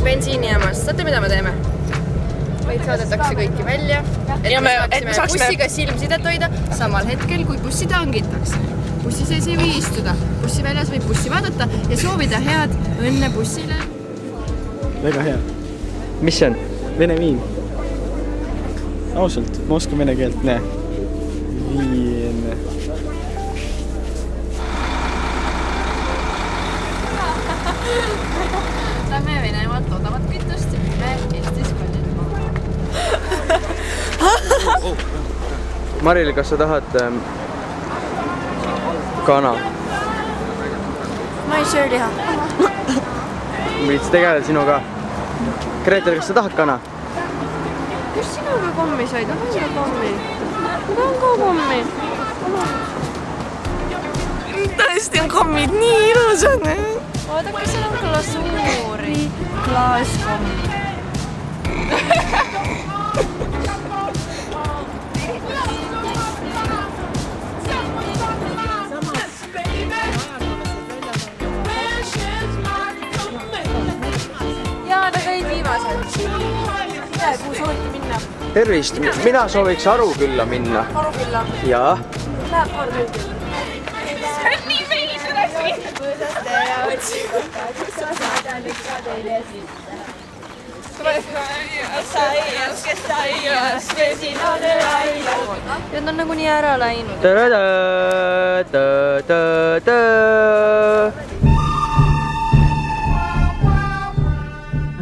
bensiinijaamas. Saate, mida me teeme? Meid saadetakse kõiki välja, et me saaksime bussiga silmsidet hoida samal hetkel, kui bussi tangitakse. Bussi sees ei või istuda, bussi väljas võib bussi vaadata ja soovida head õnne bussile. Väga hea. Mis see on? Vene viin. Ausalt, ma oskan vene keelt, näe. Viin. Lähme Venemaalt odavat kütust ja müüme Eestis kallid maa. Maril, kas sa tahad kana? Ma ei söö liha. Võiks tegeleda sinuga. Gretel, kas sa tahad kana? Kus sinuga kommi said? Ma tahan kommi. Ma tahan ka kommi. Tõesti on kommid nii ilusad. Oodake, seal on glasuuri. Klaaskomm. Jaa, ta käid viimasel. Kuhu sooviti minna? Tervist! Mina sooviks Arukülla minna. Arukülla? Jaa. Läheb Arukülla. See on nii veis, oleks viin. Need on nagunii ära läinud.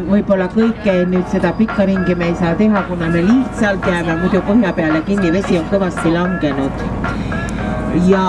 Võib-olla kõike nüüd seda pikka ringi me ei saa teha, kuna me lihtsalt jääme muidu põhja peale kinni, vesi on kõvasti langenud. Ja